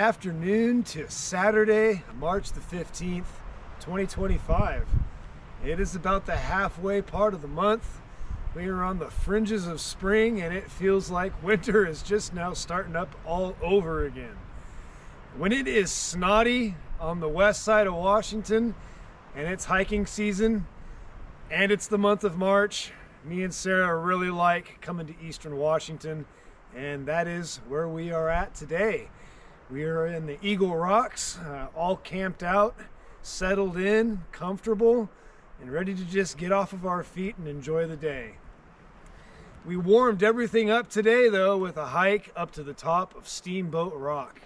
afternoon to Saturday, March the 15th, 2025. It is about the halfway part of the month. We are on the fringes of spring and it feels like winter is just now starting up all over again. When it is snotty on the west side of Washington and it's hiking season and it's the month of March, me and Sarah really like coming to Eastern Washington, and that is where we are at today. We are in the Eagle Rocks, all camped out, settled in, comfortable, and ready to just get off of our feet and enjoy the day. We warmed everything up today though with a hike up to the top of Steamboat Rock.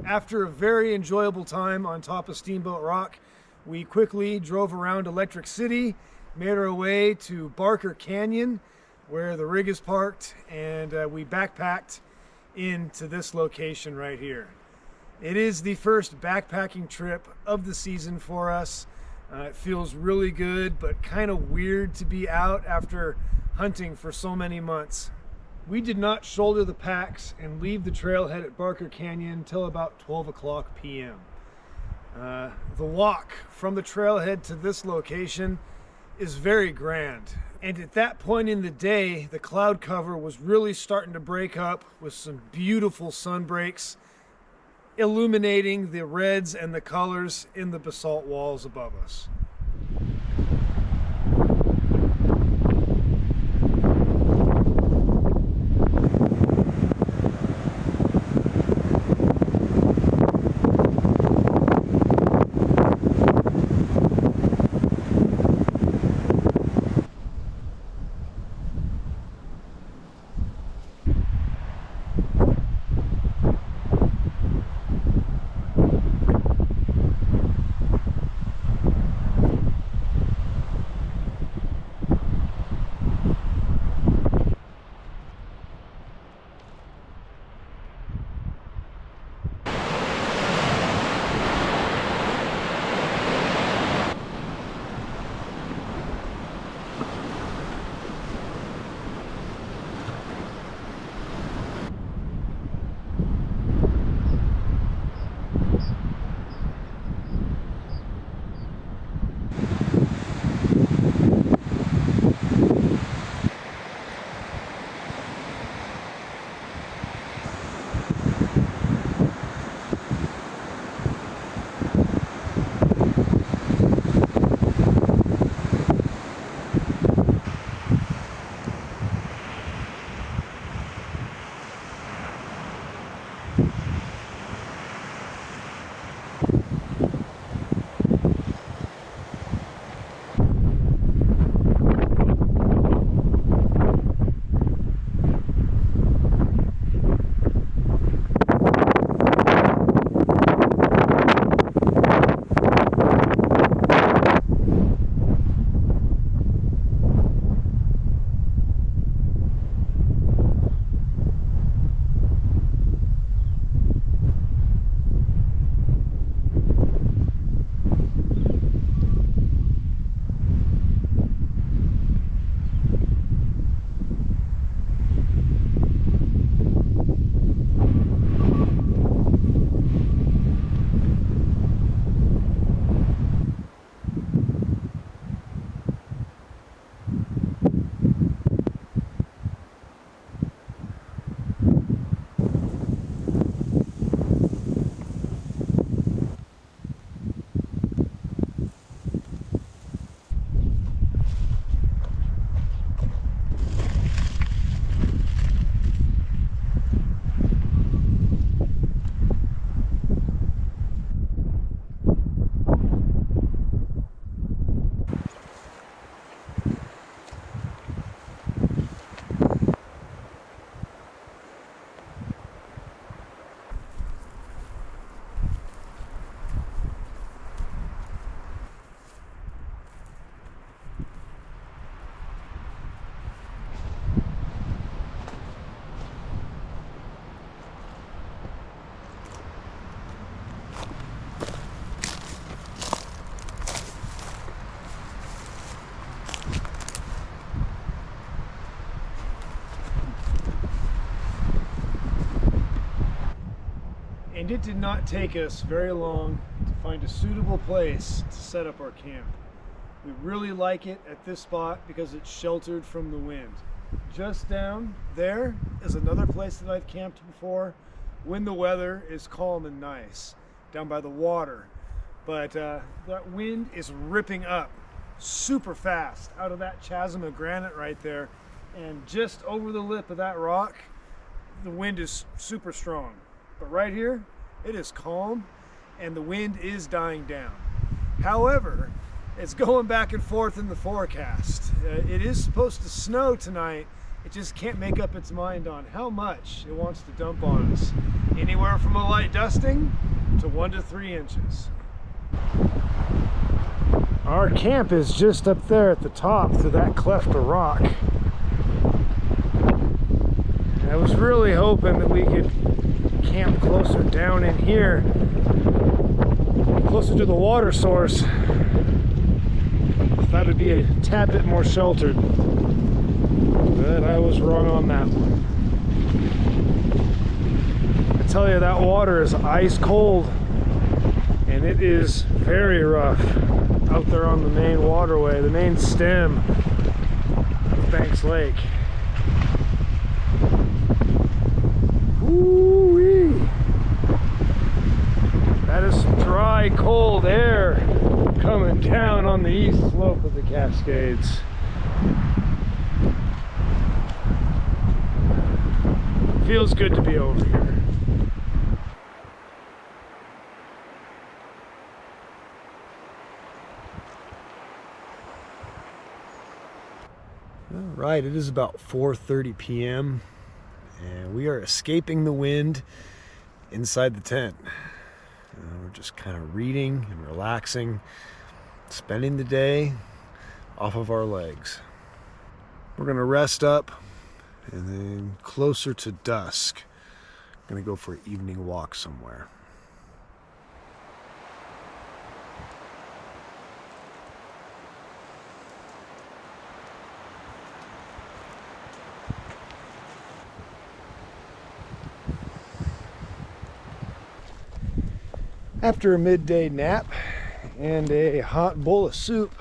After a very enjoyable time on top of Steamboat Rock, we quickly drove around Electric City, made our way to Upper Canyon, where the rig is parked, and we backpacked into this location right here. It is the first backpacking trip of the season for us. It feels really good, but kind of weird to be out after hunting for so many months. We did not shoulder the packs and leave the trailhead at Upper Canyon until about 12 o'clock p.m. The walk from the trailhead to this location is very grand. And at that point in the day, the cloud cover was really starting to break up with some beautiful sun breaks illuminating the reds and the colors in the basalt walls above us. And it did not take us very long to find a suitable place to set up our camp. We really like it at this spot because it's sheltered from the wind. Just down there is another place that I've camped before when the weather is calm and nice, down by the water. But that wind is ripping up super fast out of that chasm of granite right there. And just over the lip of that rock, the wind is super strong. But right here, it is calm and the wind is dying down. However, it's going back and forth in the forecast. It is supposed to snow tonight. It just can't make up its mind on how much it wants to dump on us. Anywhere from a light dusting to 1 to 3 inches. Our camp is just up there at the top through that cleft of rock. I was really hoping that we could camp closer down in here, closer to the water source. That would be a tad bit more sheltered, but I was wrong on that one. I tell you, that water is ice cold and it is very rough out there on the main waterway, the main stem of Banks Lake. Ooh-wee. east slope of the Cascades. Feels good to be over here. All right, it is about 4:30 p.m. and we are escaping the wind inside the tent. We're just kind of reading and relaxing, spending the day off of our legs. We're gonna rest up, and then closer to dusk, I'm gonna go for an evening walk somewhere. After a midday nap and a hot bowl of soup,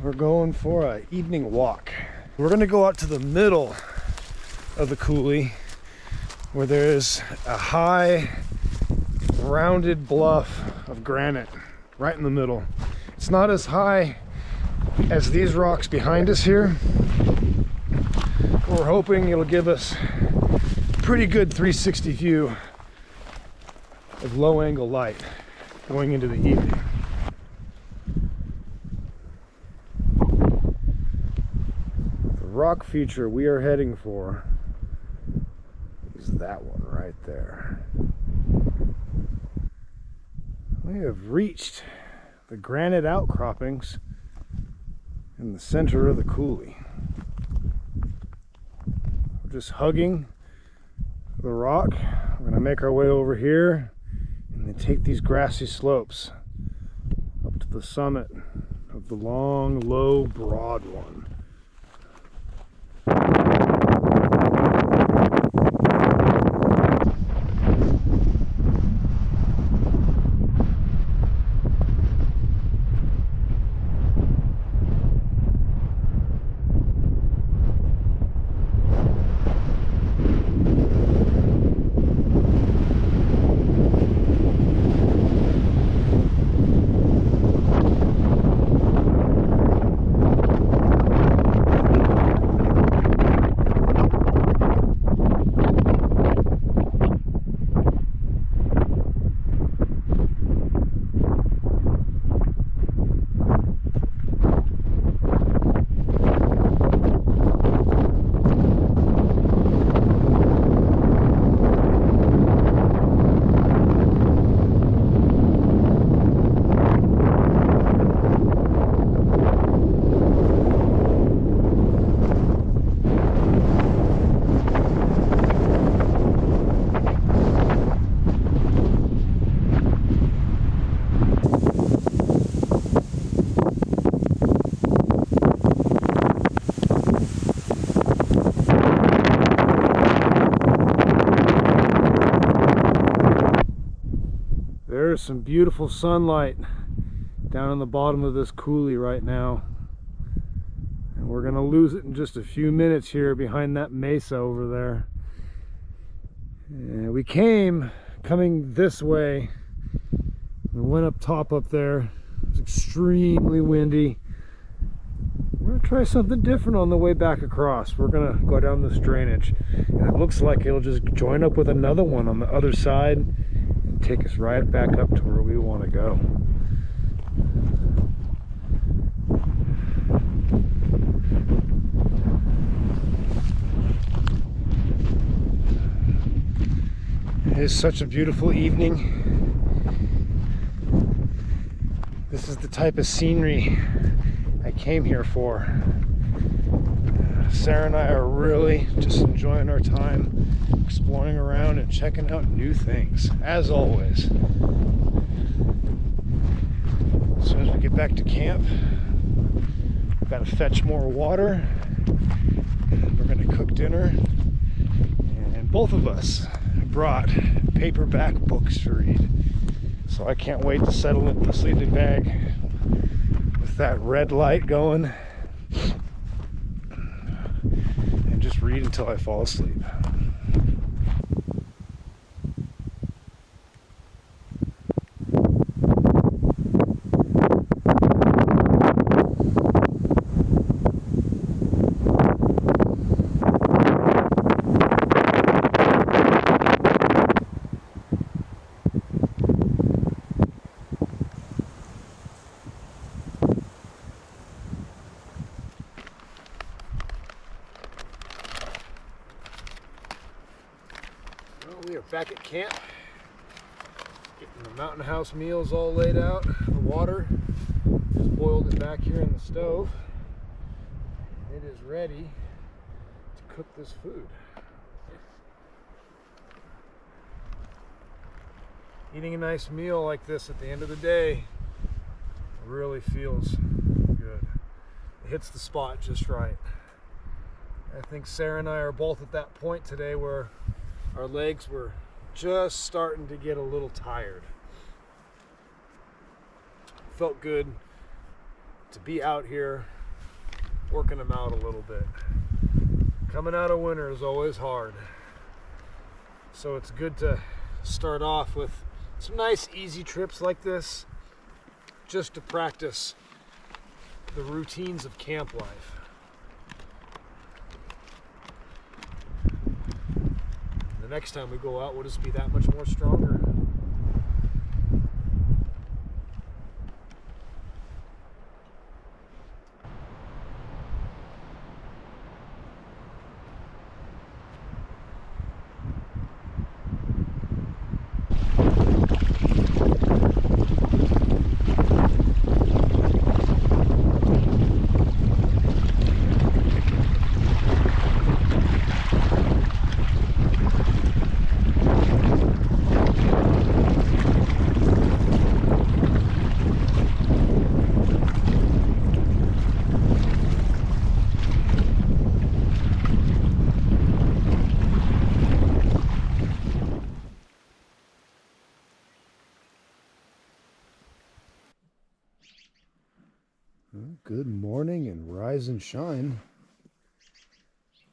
we're going for an evening walk. We're gonna go out to the middle of the coulee where there's a high rounded bluff of granite right in the middle. It's not as high as these rocks behind us here. We're hoping it'll give us a pretty good 360 view of low angle light going into the evening. The rock feature we are heading for is that one right there. We have reached the granite outcroppings in the center of the coulee. We're just hugging the rock. We're gonna make our way over here and then take these grassy slopes up to the summit of the long, low, broad one. There's some beautiful sunlight down on the bottom of this coulee right now, and we're gonna lose it in just a few minutes here behind that mesa over there. And we coming this way, we went up top up there. It was extremely windy. We're gonna try something different on the way back across. We're gonna go down this drainage, and it looks like it'll just join up with another one on the other side and take us right back up to where we want to go. It is such a beautiful evening. This is the type of scenery I came here for. Sarah and I are really just enjoying our time, exploring around and checking out new things, as always. As soon as we get back to camp, we've got to fetch more water, and we're going to cook dinner, and both of us brought paperback books to read. So I can't wait to settle into the sleeping bag with that red light going and just read until I fall asleep. We are back at camp, getting the mountain house meals all laid out. The water, just boiled it back here in the stove. It is ready to cook this food. Eating a nice meal like this at the end of the day really feels good. It hits the spot just right. I think Sarah and I are both at that point today where our legs were just starting to get a little tired. Felt good to be out here working them out a little bit. Coming out of winter is always hard. So it's good to start off with some nice easy trips like this, just to practice the routines of camp life. The next time we go out, we'll just be that much more stronger. Good morning and rise and shine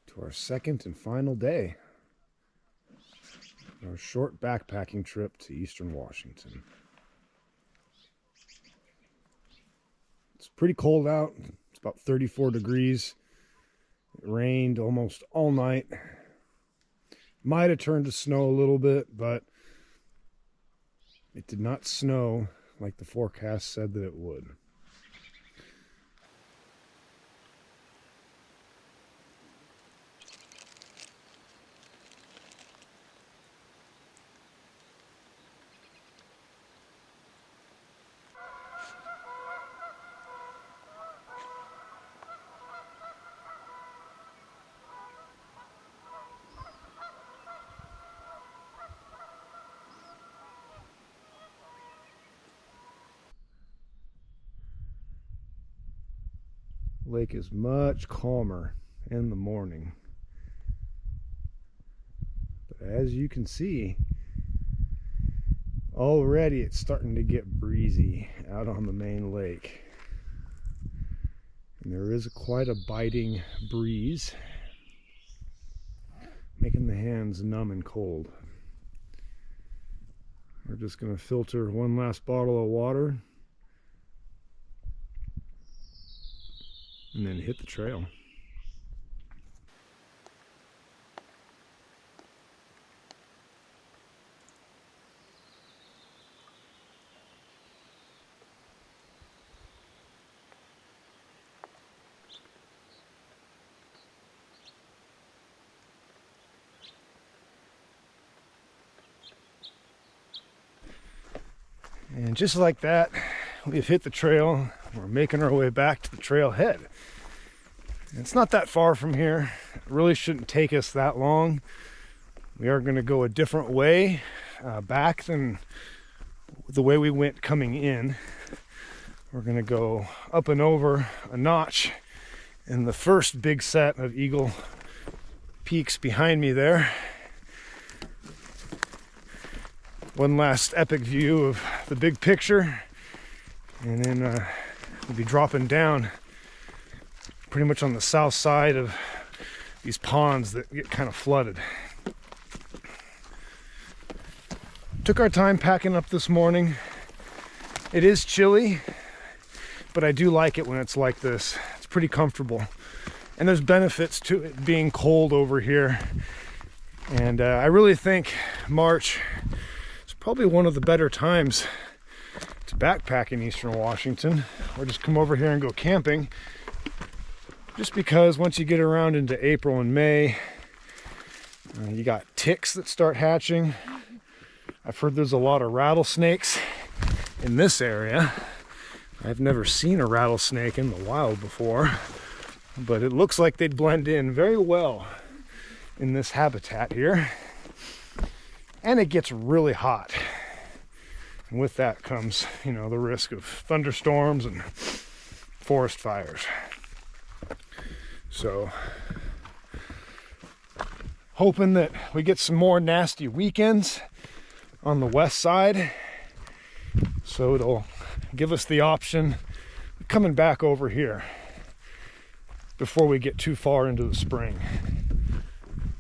to our second and final day, our short backpacking trip to Eastern Washington. It's pretty cold out. It's about 34 degrees. It rained almost all night. Might have turned to snow a little bit, but it did not snow like the forecast said that it would. Lake is much calmer in the morning, but as you can see, already it's starting to get breezy out on the main lake, and there is quite a biting breeze, making the hands numb and cold. We're just going to filter one last bottle of water and then hit the trail. And just like that, we've hit the trail. We're making our way back to the trailhead. It's not that far from here. It really shouldn't take us that long. We are going to go a different way back than the way we went coming in. We're going to go up and over a notch in the first big set of Eagle peaks behind me there. One last epic view of the big picture, and then we'll be dropping down pretty much on the south side of these ponds that get kind of flooded. Took our time packing up this morning. It is chilly, but I do like it when it's like this. It's pretty comfortable, and there's benefits to it being cold over here. And I really think March is probably one of the better times to backpack in Eastern Washington, or just come over here and go camping. Just because once you get around into April and May, You got ticks that start hatching. I've heard there's a lot of rattlesnakes in this area. I've never seen a rattlesnake in the wild before, but it looks like they'd blend in very well in this habitat here. And it gets really hot. And with that comes, you know, the risk of thunderstorms and forest fires. So, hoping that we get some more nasty weekends on the west side. So it'll give us the option of coming back over here before we get too far into the spring.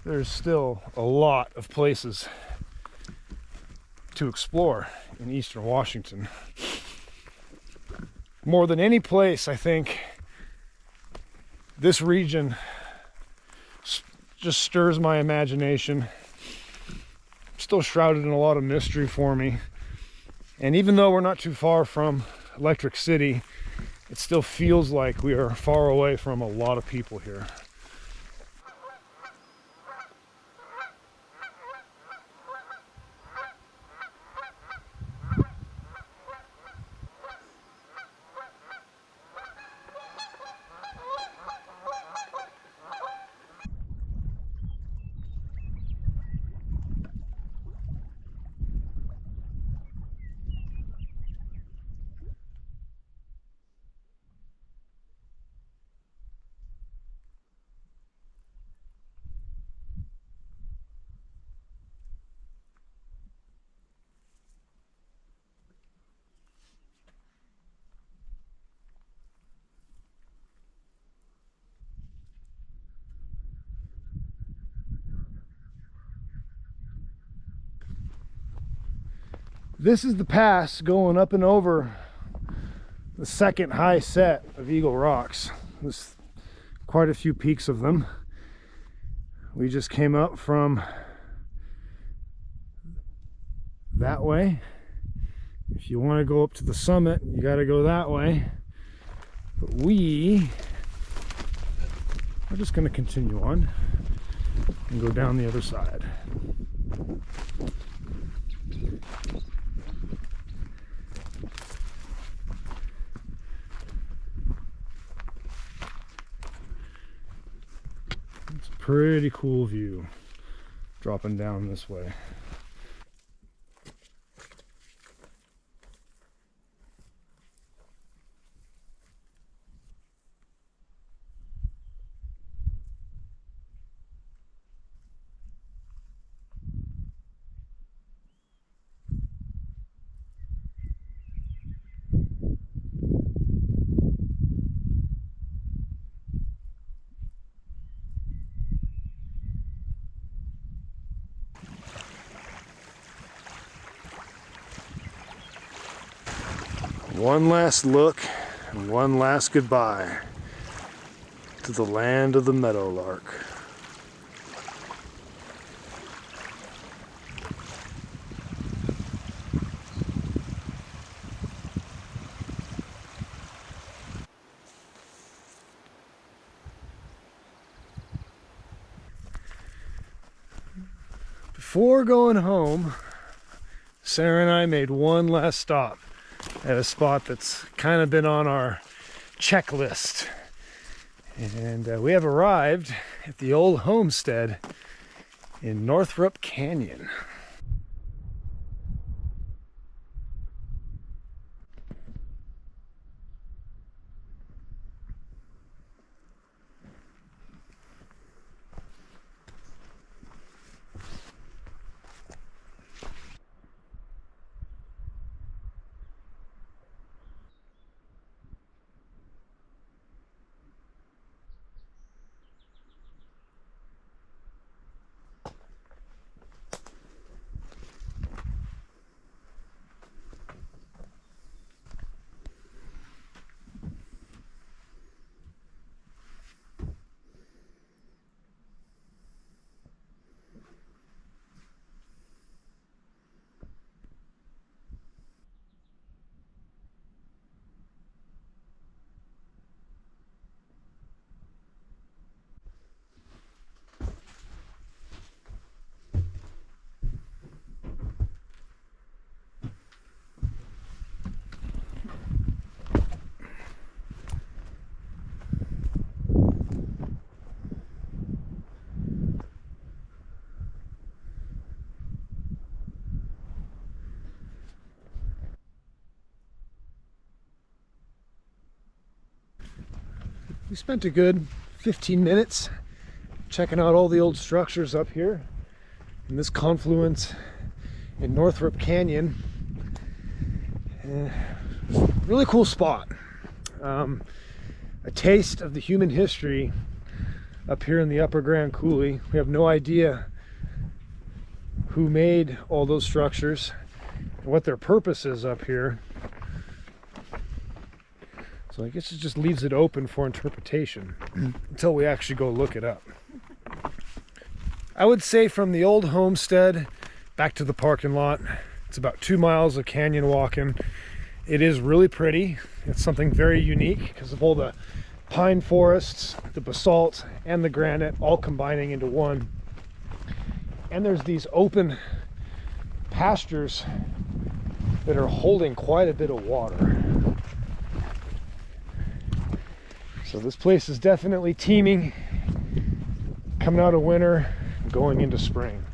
There's still a lot of places to explore in eastern Washington. More than any place, I think this region just stirs my imagination. Still shrouded in a lot of mystery for me. And even though we're not too far from Electric City, it still feels like we are far away from a lot of people here. This is the pass going up and over the second high set of Eagle Rocks. There's quite a few peaks of them. We just came up from that way. If you want to go up to the summit, you got to go that way. But we are just going to continue on and go down the other side. It's a pretty cool view dropping down this way. One last look and one last goodbye to the land of the meadowlark. Before going home, Sarah and I made one last stop at a spot that's kind of been on our checklist. And we have arrived at the old homestead in Northrup Canyon. We spent a good 15 minutes checking out all the old structures up here in this confluence in Northrup Canyon. Really cool spot. A taste of the human history up here in the Upper Grand Coulee. We have no idea who made all those structures and what their purpose is up here. So I guess it just leaves it open for interpretation until we actually go look it up. I would say from the old homestead back to the parking lot, it's about 2 miles of canyon walking. It is really pretty. It's something very unique because of all the pine forests, the basalt, and the granite all combining into one. And there's these open pastures that are holding quite a bit of water. So this place is definitely teeming, coming out of winter, going into spring.